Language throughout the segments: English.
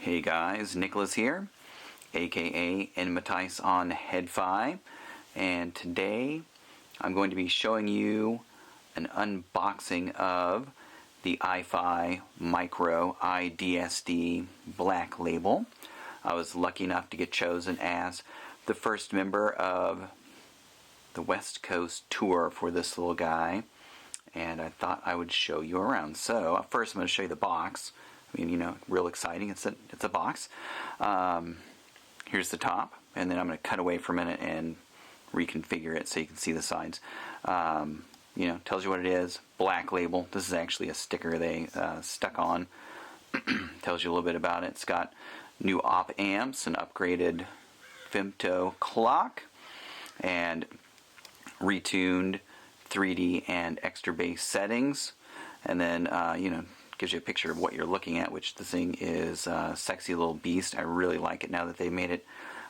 Hey guys, Nicholas here, aka Iem Match on iFI, and today I'm going to be showing you an unboxing of the iFi Micro iDSD Black Label. I was lucky enough to get chosen as the first member of the West Coast tour for this little guy, and I thought I would show you around. So first I'm going to show you the box. I mean, you know, real exciting. It's a box. Here's the top, and then I'm going to cut away for a minute and reconfigure it so you can see the sides. You know, tells you what it is. Black Label. This is actually a sticker they stuck on. Tells you a little bit about it. It's got new op amps, an upgraded femto clock, and retuned 3D and extra bass settings. And then, you know, gives you a picture of what you're looking at, which the thing is a sexy little beast. I really like it now that they made it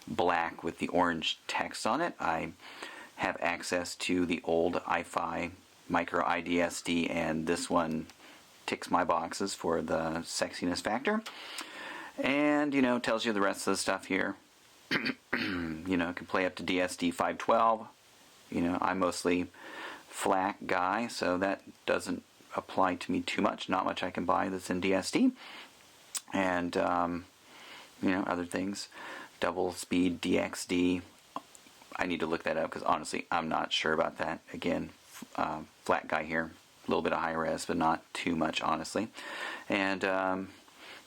black with the orange text on it. I have access to the old iFi Micro iDSD, and this one ticks my boxes for the sexiness factor. And, you know, tells you the rest of the stuff here. You know, it can play up to DSD 512. You know, I'm mostly FLAC guy, so that doesn't apply to me too much. Not much I can buy that's in DSD. And, you know, other things. Double speed DXD. I need to look that up because honestly, I'm not sure about that. Again, flat guy here. A little bit of high res, but not too much, honestly. And,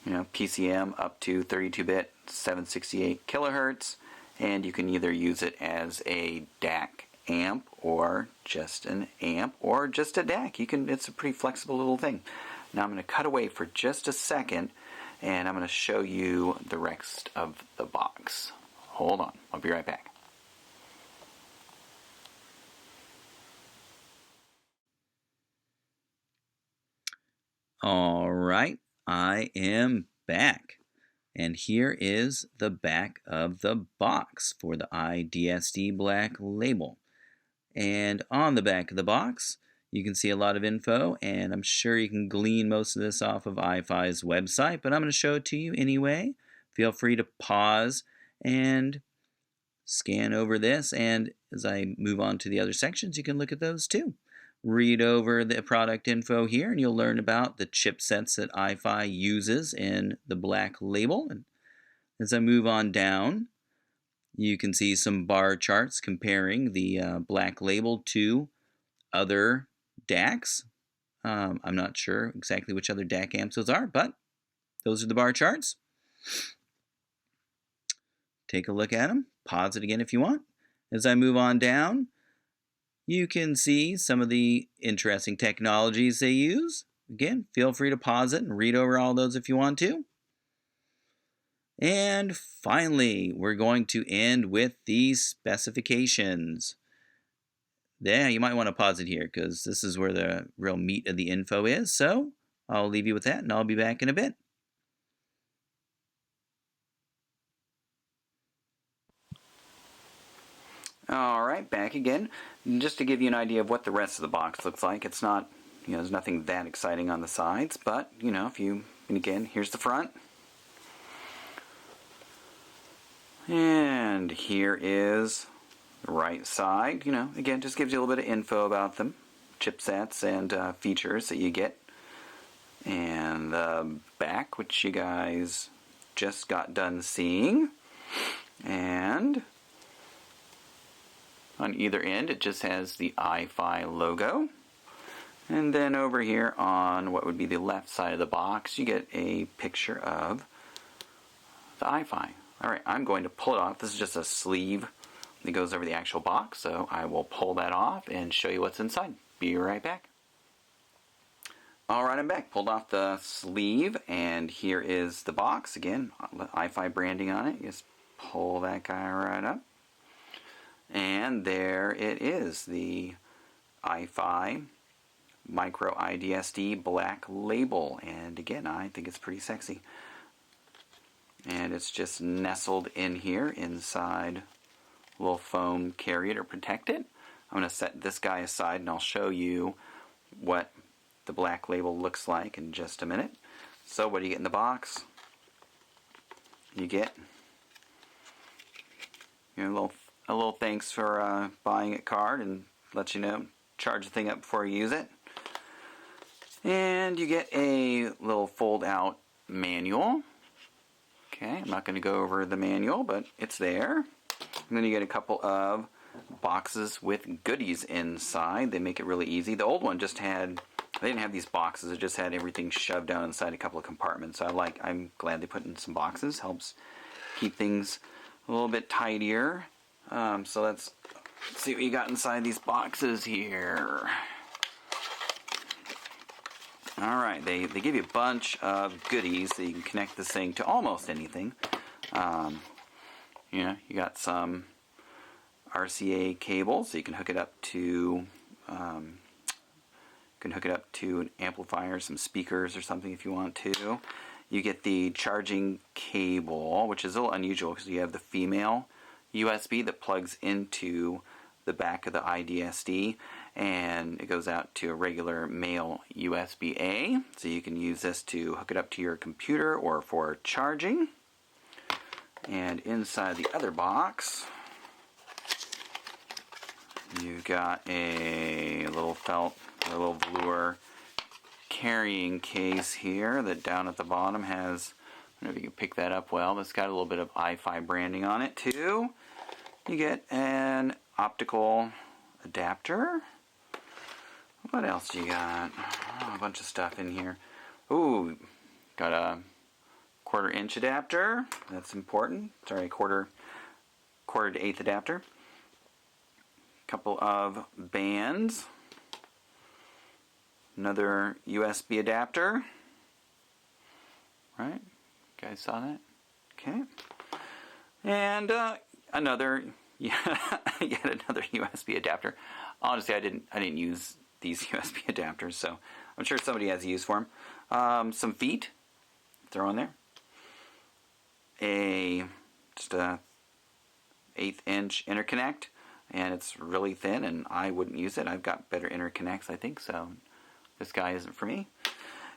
you know, PCM up to 32-bit, 768 kilohertz. And you can either use it as a DAC amp or just an amp or just a DAC. It's a pretty flexible little thing. Now I'm going to cut away for just a second and I'm going to show you the rest of the box. Hold on, I'll be right back. Alright, I am back. And here is the back of the box for the iDSD Black Label. And on the back of the box, you can see a lot of info, and I'm sure you can glean most of this off of iFi's website, but I'm going to show it to you anyway. Feel free to pause and scan over this, and as I move on to the other sections, you can look at those too. Read over the product info here, and you'll learn about the chipsets that iFi uses in the Black Label. And as I move on down, you can see some bar charts comparing the Black Label to other DACs. I'm not sure exactly which other DAC amps those are, but those are the bar charts. Take a look at them. Pause it again if you want. As I move on down, you can see some of the interesting technologies they use. Again, feel free to pause it and read over all those if you want to. And finally, we're going to end with the specifications. Yeah, you might want to pause it here because this is where the real meat of the info is. So I'll leave you with that and I'll be back in a bit. Alright, back again. Just to give you an idea of what the rest of the box looks like. It's not, you know, there's nothing that exciting on the sides, but, you know, and again, here's the front. And here is the right side. You know, again, just gives you a little bit of info about them, chipsets and features that you get. And the back, which you guys just got done seeing. And on either end, it just has the iFi logo. And then over here on what would be the left side of the box, you get a picture of the iFi. Alright, I'm going to pull it off. This is just a sleeve that goes over the actual box, so I will pull that off and show you what's inside. Be right back. Alright, I'm back. Pulled off the sleeve, and here is the box. Again, iFi branding on it. Just pull that guy right up. And there it is, the iFi Micro iDSD Black Label. And again, I think it's pretty sexy. And it's just nestled in here inside a little foam carrier to protect it. I'm going to set this guy aside and I'll show you what the Black Label looks like in just a minute. So what do you get in the box? you get a little thanks for buying a card, and let you know, charge the thing up before you use it. And you get a little fold out manual. Okay, I'm not going to go over the manual, but it's there. And then you get a couple of boxes with goodies inside. They make it really easy. The old one just had, they didn't have these boxes, it just had everything shoved down inside a couple of compartments. So I'm glad they put in some boxes. Helps keep things a little bit tidier. So let's see what you got inside these boxes here. Alright, they give you a bunch of goodies so you can connect this thing to almost anything. You got some RCA cables, so you can hook it up to an amplifier, some speakers or something if you want to. You get the charging cable, which is a little unusual because you have the female USB that plugs into the back of the iDSD, and it goes out to a regular male USB-A, so you can use this to hook it up to your computer or for charging. And inside the other box, you've got a little felt, a little velour carrying case here that down at the bottom has, I don't know if you can pick that up well, it's got a little bit of iFi branding on it too. You get an optical adapter. What else do you got? Oh, a bunch of stuff in here. Ooh, got a 1/4 inch adapter. That's important. Sorry, quarter to 1/8 adapter. Couple of bands. Another USB adapter. Right? You guys saw that? Okay. And another, yet another USB adapter. Honestly, I didn't use these USB adapters, so I'm sure somebody has a use for them. Some feet, throw in there. Just a 1/8 inch interconnect, and it's really thin, and I wouldn't use it. I've got better interconnects, I think, so this guy isn't for me.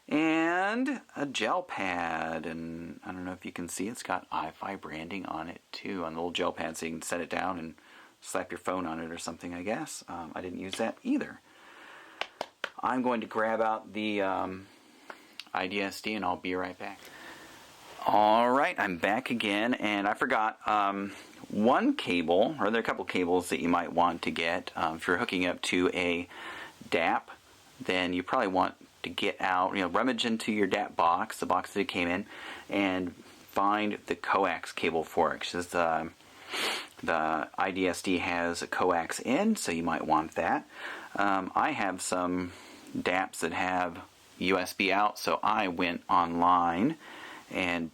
And a gel pad, and I don't know if you can see, it's got iFi branding on it too, on the little gel pad, so you can set it down and slap your phone on it or something, I guess. I didn't use that either. I'm going to grab out the iDSD, and I'll be right back. Alright, I'm back again, and I forgot one cable, or there are a couple cables that you might want to get. If you're hooking up to a DAP, then you probably want to get out, rummage into your DAP box, the box that it came in, and find the coax cable for it. Because the iDSD has a coax in, so you might want that. I have some DAPs that have USB out, so I went online and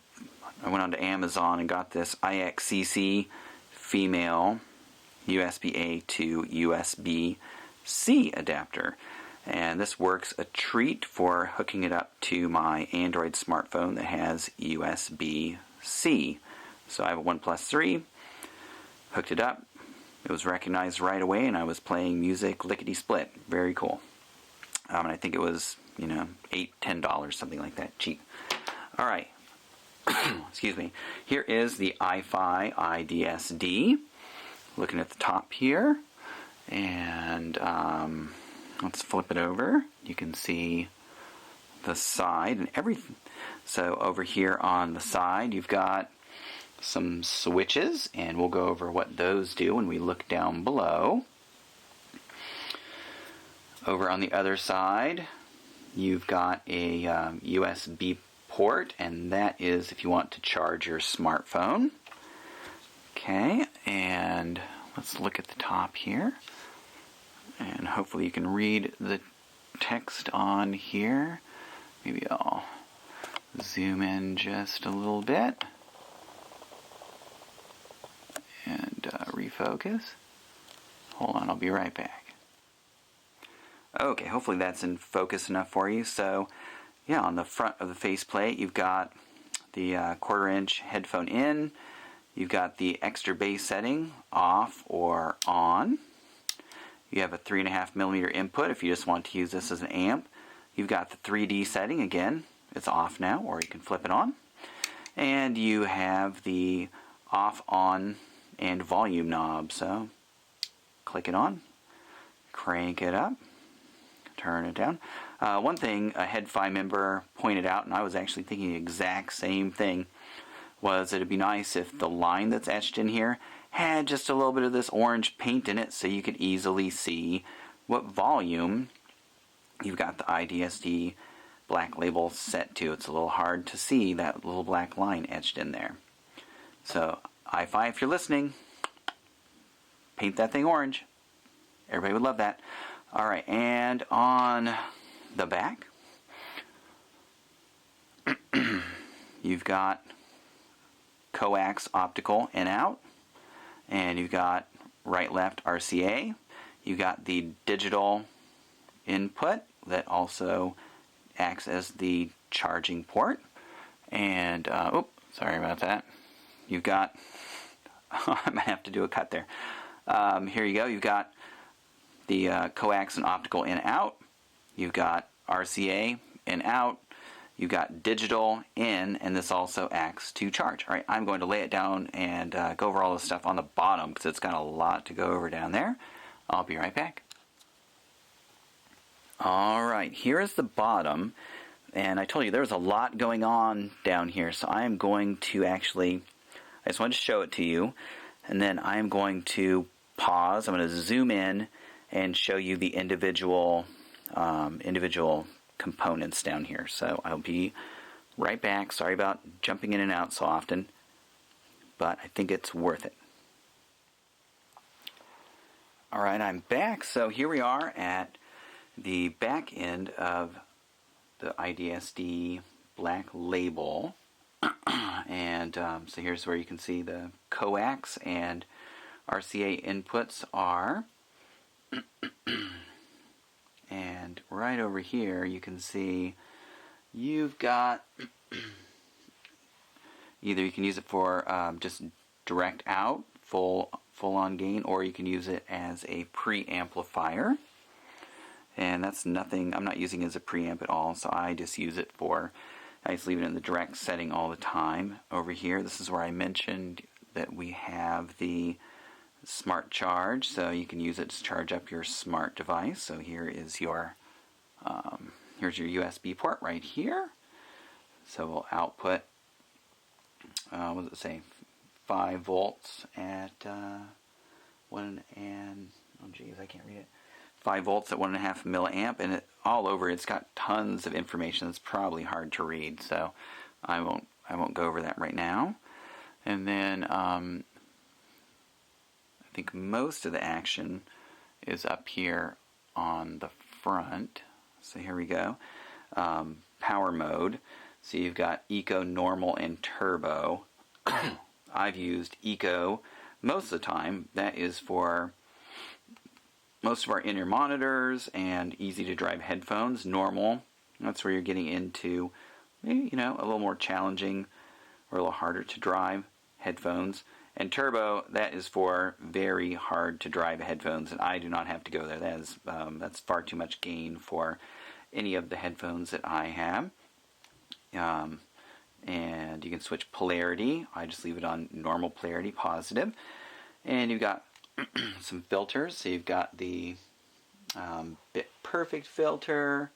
I went onto Amazon and got this IXCC female USB-A to USB-C adapter. And this works a treat for hooking it up to my Android smartphone that has USB-C. So I have a OnePlus 3, hooked it up, it was recognized right away, and I was playing music lickety-split. Very cool. And I think it was, $8, $10, something like that, cheap. Alright, excuse me. Here is the iFi iDSD. Looking at the top here, and let's flip it over. You can see the side and everything. So over here on the side, you've got some switches, and we'll go over what those do when we look down below. Over on the other side, you've got a USB port, and that is if you want to charge your smartphone. Okay, and let's look at the top here, and hopefully you can read the text on here. Maybe I'll zoom in just a little bit and refocus. Hold on, I'll be right back. Okay, hopefully that's in focus enough for you. So, yeah, on the front of the faceplate, you've got the 1/4 inch headphone in. You've got the extra bass setting, off or on. You have a 3.5mm input if you just want to use this as an amp. You've got the 3D setting, again, it's off now, or you can flip it on. And you have the off, on, and volume knob. So click it on, crank it up, turn it down. One thing a HeadFi member pointed out, and I was actually thinking the exact same thing, was it'd be nice if the line that's etched in here had just a little bit of this orange paint in it so you could easily see what volume you've got the iDSD Black Label set to. It's a little hard to see that little black line etched in there. So iFi, if you're listening, paint that thing orange. Everybody would love that. Alright, and on the back, you've got coax optical in out, and you've got right left RCA. You've got the digital input that also acts as the charging port, and sorry about that. You've got I might have to do a cut there. Here you go. You've got the coax and optical in out. You've got RCA in out. You've got digital in, and this also acts to charge. All right, I'm going to lay it down and go over all this stuff on the bottom because it's got a lot to go over down there. I'll be right back. All right, here is the bottom, and I told you there was a lot going on down here, so I am going to I just wanted to show it to you, and then I am going to pause. I'm going to zoom in and show you the individual components down here. So I'll be right back. Sorry about jumping in and out so often, but I think it's worth it. All right, I'm back. So here we are at the back end of the iDSD Black Label. And so here's where you can see the coax and RCA inputs are. And right over here you can see you've got either you can use it for just direct out, full on gain, or you can use it as a preamplifier. And that's nothing, I'm not using it as a preamp at all, so I just use it for, I just leave it in the direct setting all the time. Over here, this is where I mentioned that we have the smart charge, so you can use it to charge up your smart device. So here is your here's your USB port right here. So we'll output what does it say, 5 volts at 1 and oh geez, I can't read it. 5 volts at 1.5 milliamp, and all over it's got tons of information that's probably hard to read, so I won't go over that right now. And then I think most of the action is up here on the front. So here we go. Power mode. So you've got Eco, Normal, and Turbo. I've used Eco most of the time. That is for most of our in-ear monitors and easy to drive headphones. Normal, that's where you're getting into maybe, a little more challenging or a little harder to drive headphones. And Turbo, that is for very hard to drive headphones, and I do not have to go there. That is that's far too much gain for any of the headphones that I have. And you can switch polarity. I just leave it on normal polarity, positive. And you've got some filters. So you've got the bit perfect filter,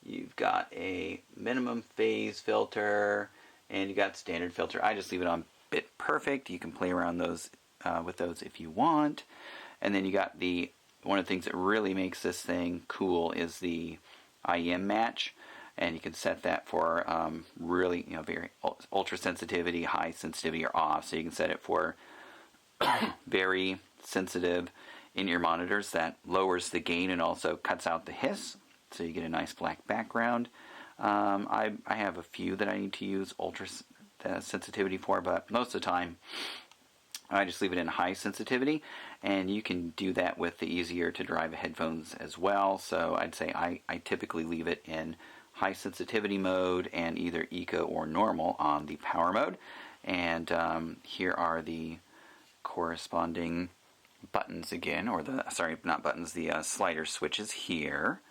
you've got a minimum phase filter, and you've got standard filter. I just leave it on bit perfect. You can play around those with those if you want. And then you got one of the things that really makes this thing cool is the Iem Match, and you can set that for really very ultra sensitivity, high sensitivity, or off. So you can set it for very sensitive in your monitors. That lowers the gain and also cuts out the hiss, so you get a nice black background. I have a few that I need to use ultra sensitivity for, but most of the time I just leave it in high sensitivity, and you can do that with the easier to drive headphones as well. So I'd say I typically leave it in high sensitivity mode and either Eco or Normal on the power mode. And here are the corresponding buttons again, or the slider switches here.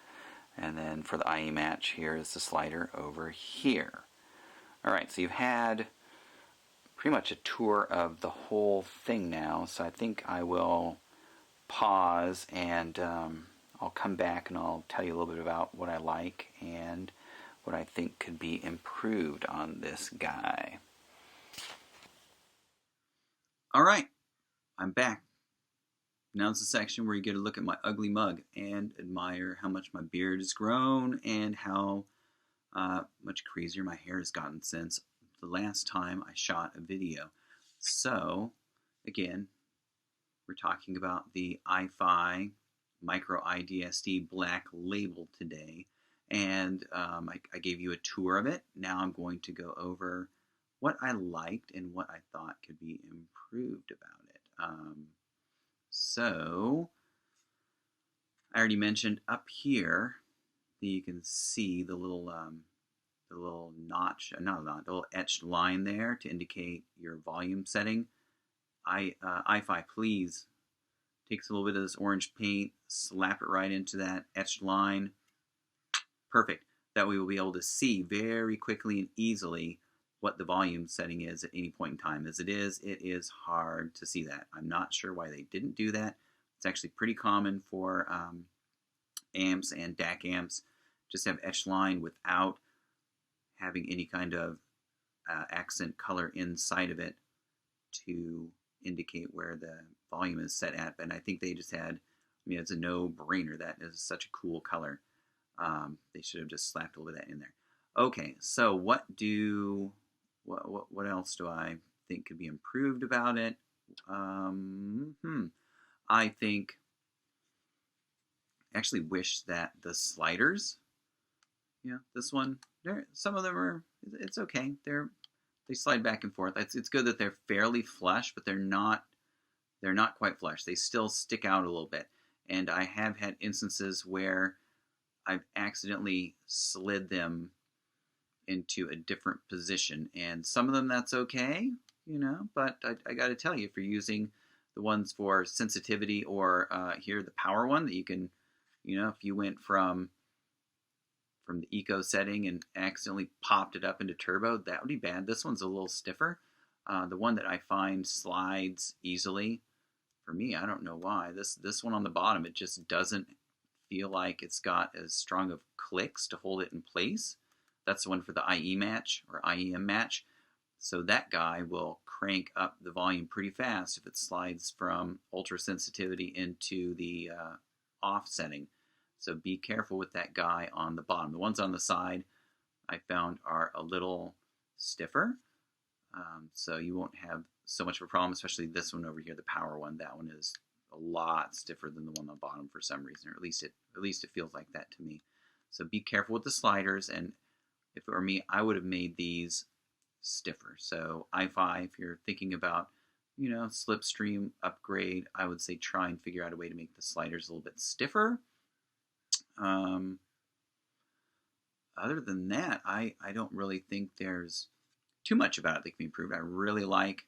And then for the Iem Match, here is the slider over here. Alright, so you've had pretty much a tour of the whole thing now, so I think I will pause and I'll come back and I'll tell you a little bit about what I like and what I think could be improved on this guy. Alright, I'm back. Now's the section where you get a look at my ugly mug and admire how much my beard has grown and how much crazier my hair has gotten since the last time I shot a video. So, again, we're talking about the iFi Micro iDSD Black Label today, and I gave you a tour of it. Now I'm going to go over what I liked and what I thought could be improved about it. So, I already mentioned up here that you can see the little notch, not a notch, the little etched line there to indicate your volume setting. iFi, please takes a little bit of this orange paint, slap it right into that etched line. Perfect. That way we'll be able to see very quickly and easily what the volume setting is at any point in time. As it is hard to see that. I'm not sure why they didn't do that. It's actually pretty common for amps and DAC amps. Just have etched line without having any kind of accent color inside of it to indicate where the volume is set at. And I think they just had, it's a no-brainer. That is such a cool color. They should have just slapped a little bit of that in there. Okay, so what else do I think could be improved about it? I think, actually wish that the sliders, this one, some of them are, it's okay. They slide back and forth. It's good that they're fairly flush, but they're not quite flush. They still stick out a little bit. And I have had instances where I've accidentally slid them into a different position. And some of them that's okay, but I got to tell you, if you're using the ones for sensitivity or here the power one that you can, if you went from the eco setting and accidentally popped it up into turbo, that would be bad. This one's a little stiffer. The one that I find slides easily, for me, I don't know why. This one on the bottom, it just doesn't feel like it's got as strong of clicks to hold it in place. That's the one for the Iem Match or Iem Match. So that guy will crank up the volume pretty fast if it slides from ultra sensitivity into the off setting. So be careful with that guy on the bottom. The ones on the side I found are a little stiffer. So you won't have so much of a problem, especially this one over here, the power one. That one is a lot stiffer than the one on the bottom for some reason, or at least it feels like that to me. So be careful with the sliders, and if it were me, I would have made these stiffer. So iFi, if you're thinking about, slipstream upgrade, I would say try and figure out a way to make the sliders a little bit stiffer. Other than that, I don't really think there's too much about it that can be improved. I really like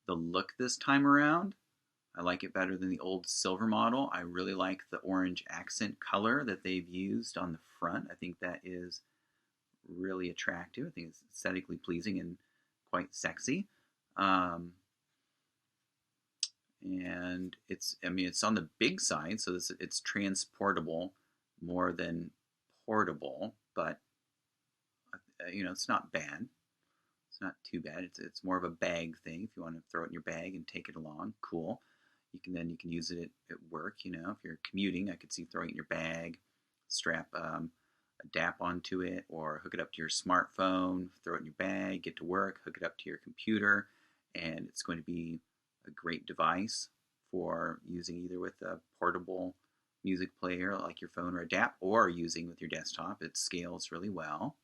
the look this time around. I like it better than the old silver model. I really like the orange accent color that they've used on the front. I think that is really attractive. I think it's aesthetically pleasing and quite sexy. And it's on the big side, so it's transportable more than portable, but it's not bad. It's not too bad. It's more of a bag thing. If you want to throw it in your bag and take it along, cool. You can use it at work. If you're commuting, I could see throwing it in your bag, strap a DAP onto it, or hook it up to your smartphone, throw it in your bag, get to work, hook it up to your computer, and it's going to be a great device for using either with a portable music player like your phone or a DAP, or using with your desktop. It scales really well.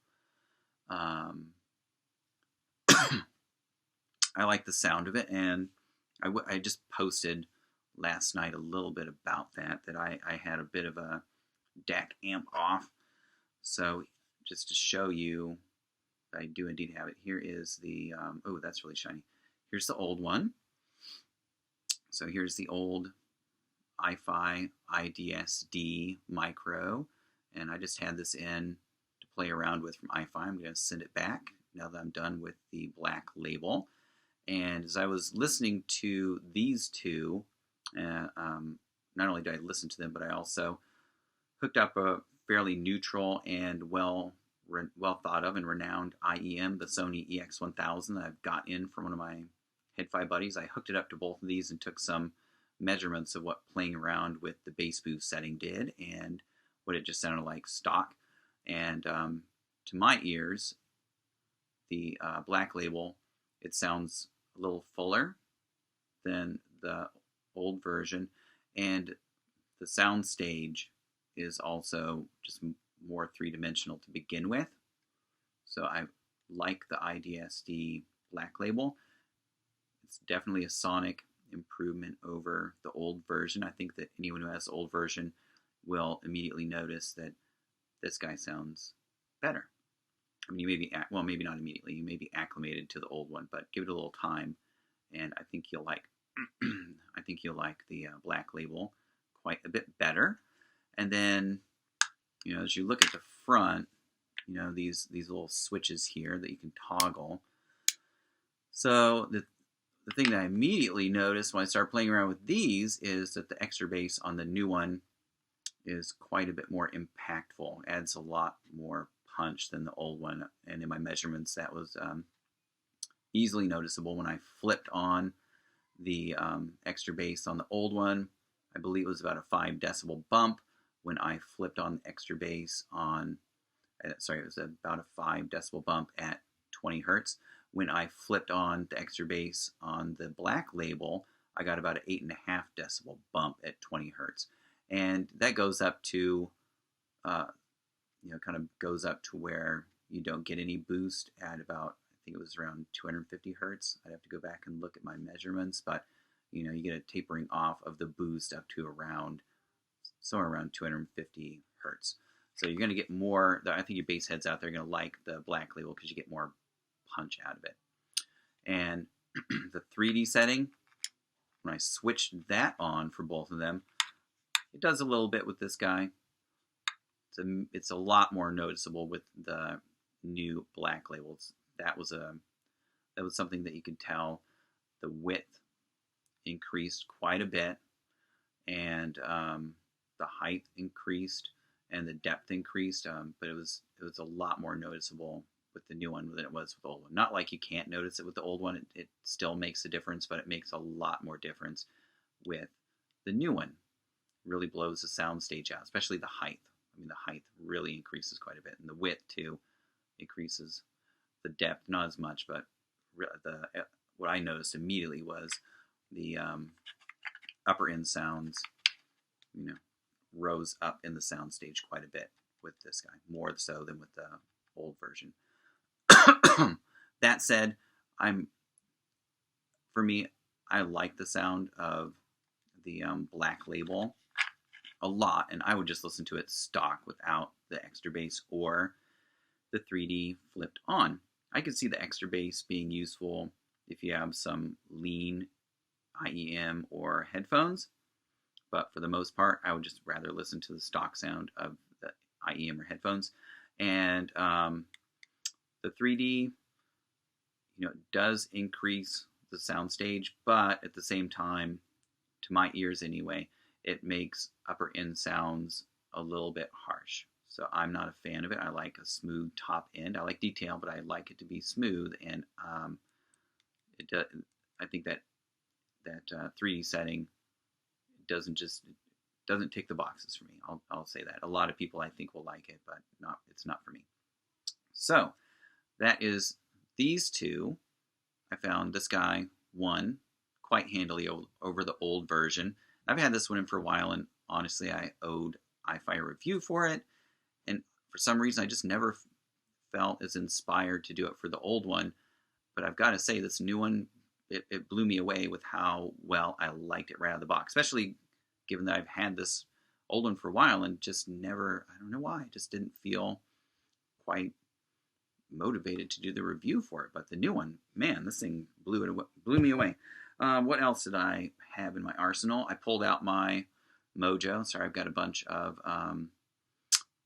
I like the sound of it, and I just posted last night a little bit about that I had a bit of a DAC amp off. So just to show you, I do indeed have it. Here is the, oh, that's really shiny. Here's the old one. So here's the old iFi iDSD micro, and I just had this in to play around with from iFi. I'm going to send it back now that I'm done with the Black Label. And as I was listening to these two, not only did I listen to them, but I also hooked up a fairly neutral and well thought of and renowned IEM, the Sony EX1000 that I've got in from one of my Head-Fi buddies. I hooked it up to both of these and took some measurements of what playing around with the bass boost setting did and what it just sounded like stock. And to my ears, the Black Label, it sounds a little fuller than the old version, and the sound stage is also just more three-dimensional to begin with. So I like the iDSD Black Label. It's definitely a sonic improvement over the old version. I think that anyone who has the old version will immediately notice that this guy sounds better. I mean, you may be, well, maybe not immediately. You may be acclimated to the old one, but give it a little time, and I think you'll like. I think you'll like the Black Label quite a bit better. And then, you know, as you look at the front, you know, these little switches here that you can toggle. So the thing that I immediately noticed when I started playing around with these is that the extra bass on the new one is quite a bit more impactful. Adds a lot more punch than the old one. And in my measurements, that was easily noticeable when I flipped on the extra bass on the old one. I believe it was about a 5 decibel bump. When I flipped on the extra bass on, it was about a 5 decibel bump at 20 hertz. When I flipped on the extra bass on the Black Label, I got about an 8.5 decibel bump at 20 hertz. And that goes up to, kind of goes up to where you don't get any boost at about, I think it was around 250 hertz. I'd have to go back and look at my measurements, but you know, you get a tapering off of the boost up to around, somewhere around 250 hertz. So you're going to get more, I think your bass heads out there are going to like the Black Label because you get more punch out of it. And the 3D setting, when I switched that on for both of them, it does a little bit with this guy. It's a lot more noticeable with the new Black Labels. That was something that you could tell. The width increased quite a bit, and the height increased, and the depth increased. But it was a lot more noticeable with the new one than it was with the old one. Not like you can't notice it with the old one. It still makes a difference, but it makes a lot more difference with the new one. It really blows the sound stage out, especially the height. I mean, the height really increases quite a bit, and the width too increases. The depth, not as much, but what I noticed immediately was the upper end sounds, you know, rose up in the sound stage quite a bit with this guy, more so than with the old version. That said, for me, I like the sound of the Black Label a lot, and I would just listen to it stock without the extra bass or the 3D flipped on. I could see the extra bass being useful if you have some lean IEM or headphones, but for the most part, I would just rather listen to the stock sound of the IEM or headphones. And the 3D, you know, does increase the sound stage, but at the same time, to my ears anyway, it makes upper end sounds a little bit harsh. So I'm not a fan of it. I like a smooth top end. I like detail, but I like it to be smooth. And I think that 3D setting doesn't tick the boxes for me. I'll say that. A lot of people I think will like it, but it's not for me. So that is these two. I found this guy won quite handily over the old version. I've had this one in for a while, and honestly, I owed iFi a review for it, and for some reason, I just never felt as inspired to do it for the old one. But I've got to say, this new one, it blew me away with how well I liked it right out of the box, especially given that I've had this old one for a while and just never, I don't know why, just didn't feel quite motivated to do the review for it. But the new one, man, this thing blew me away. What else did I have in my arsenal? I pulled out my Mojo. Sorry, I've got a bunch of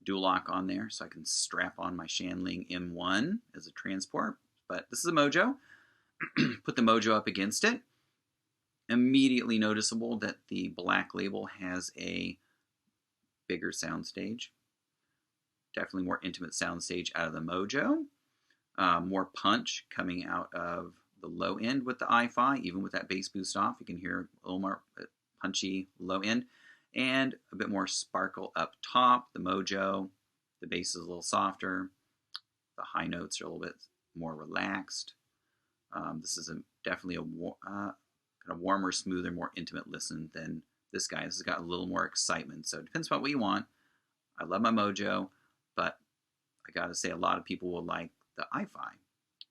dual lock on there, so I can strap on my Shanling M1 as a transport. But this is a Mojo. put the Mojo up against it. Immediately noticeable that the Black Label has a bigger soundstage. Definitely more intimate soundstage out of the Mojo. More punch coming out of the low end with the iFi. Even with that bass boost off, you can hear a little more punchy low end. And a bit more sparkle up top. The Mojo, the bass is a little softer. The high notes are a little bit more relaxed. This is definitely a kind of warmer, smoother, more intimate listen than this guy. This has got a little more excitement. So it depends on what you want. I love my Mojo, but I gotta say a lot of people will like the iFi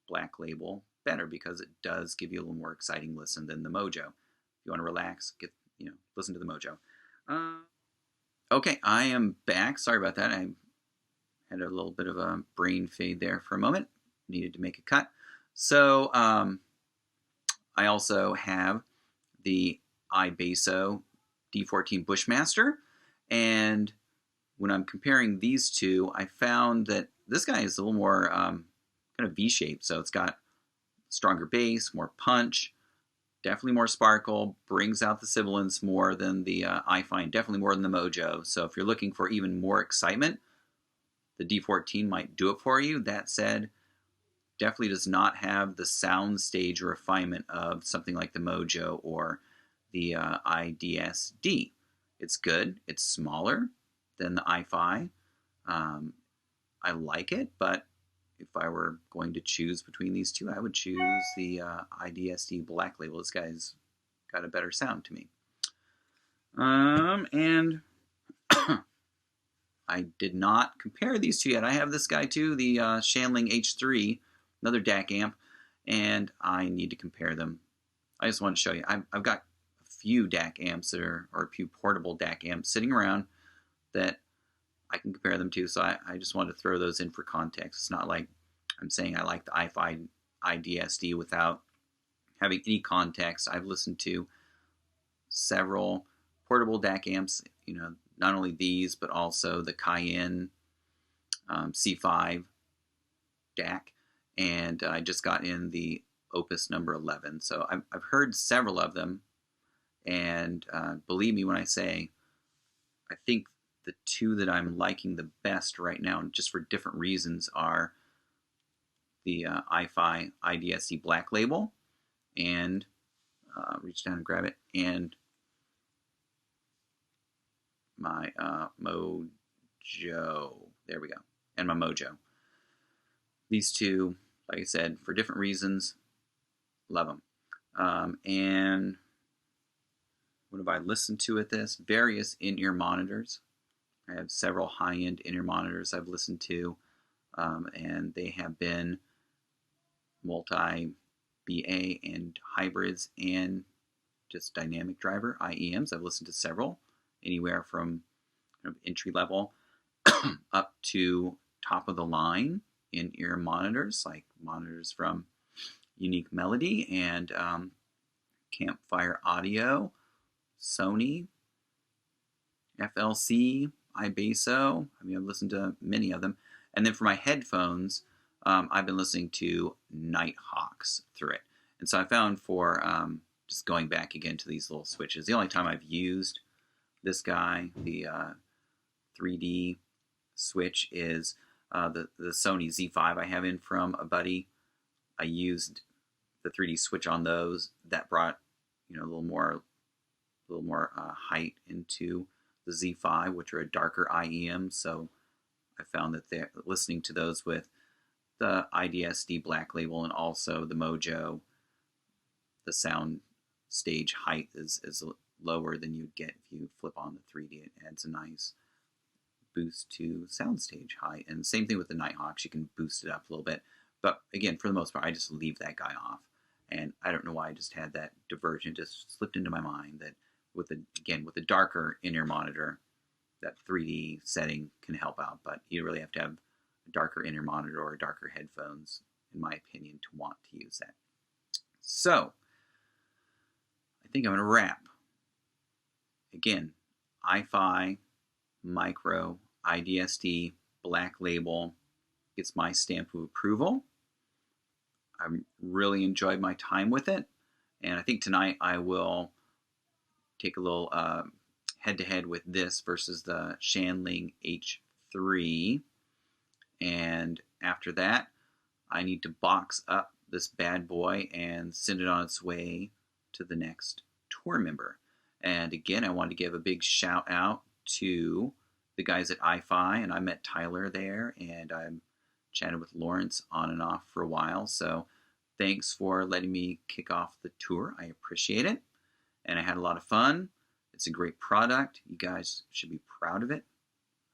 Black Label better because it does give you a little more exciting listen than the Mojo. If you want to relax, listen to the Mojo. Okay, I am back. Sorry about that. I had a little bit of a brain fade there for a moment. Needed to make a cut. So I also have the iBasso D14 Bushmaster, and when I'm comparing these two, I found that this guy is a little more kind of V-shaped. So it's got stronger bass, more punch, definitely more sparkle, brings out the sibilance more than the iFi, and definitely more than the Mojo. So if you're looking for even more excitement, the D14 might do it for you. That said, definitely does not have the soundstage refinement of something like the Mojo or the iDSD. It's good. It's smaller than the iFi. I like it, but if I were going to choose between these two, I would choose the iDSD Black Label. This guy's got a better sound to me. And I did not compare these two yet. I have this guy too, the Shanling H3, another DAC amp, and I need to compare them. I just want to show you. I've got a few DAC amps or a few portable DAC amps sitting around that I can compare them to, so I just wanted to throw those in for context. It's not like I'm saying I like the iFi iDSD without having any context. I've listened to several portable DAC amps, not only these, but also the Cayenne C5 DAC, and I just got in the Opus number 11. So I've heard several of them, and believe me when I say I think the two that I'm liking the best right now, and just for different reasons, are the iFi iDSD Black Label, and reach down and grab it, and my Mojo. There we go. And my Mojo. These two, like I said, for different reasons, love them. And what have I listened to with this? Various in-ear monitors. I have several high-end in-ear monitors I've listened to, and they have been multi-BA and hybrids and just dynamic driver IEMs. I've listened to several, anywhere from kind of entry-level up to top-of-the-line in-ear monitors, like monitors from Unique Melody and Campfire Audio, Sony, FLC, iBasso. I've listened to many of them. And then for my headphones, I've been listening to Nighthawks through it. And so I found for just going back again to these little switches, the only time I've used this guy, the 3D switch, is the Sony Z5 I have in from a buddy. I used the 3D switch on those. That brought a little more height into the Z5, which are a darker IEM. So I found that listening to those with the iDSD Black Label and also the Mojo, the sound stage height is lower than you'd get if you flip on the 3D. It adds a nice boost to soundstage height. And same thing with the Nighthawks. You can boost it up a little bit. But again, for the most part, I just leave that guy off. And I don't know why I just had that diversion. It just slipped into my mind that with the darker in-ear monitor, that 3D setting can help out. But you really have to have a darker in-ear monitor or darker headphones, in my opinion, to want to use that. So I think I'm going to wrap. Again, iFi, Micro, iDSD, Black Label gets my stamp of approval. I really enjoyed my time with it, and I think tonight I will take a little head-to-head with this versus the Shanling H3, and after that I need to box up this bad boy and send it on its way to the next tour member. And again, I want to give a big shout out to the guys at iFI, and I met Tyler there, and I chatted with Lawrence on and off for a while. So thanks for letting me kick off the tour. I appreciate it, and I had a lot of fun. It's a great product. You guys should be proud of it.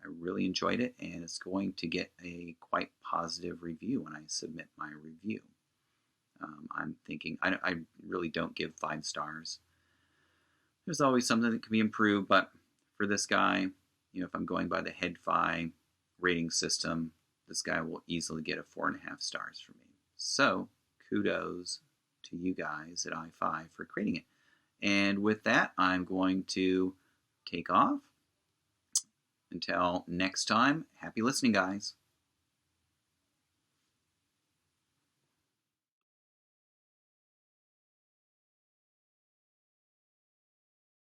I really enjoyed it, and it's going to get a quite positive review when I submit my review. I'm thinking, I really don't give 5 stars. There's always something that can be improved, but for this guy, if I'm going by the HeadFi rating system, this guy will easily get a 4.5 stars for me. So kudos to you guys at iFi for creating it. And with that, I'm going to take off. Until next time, happy listening, guys.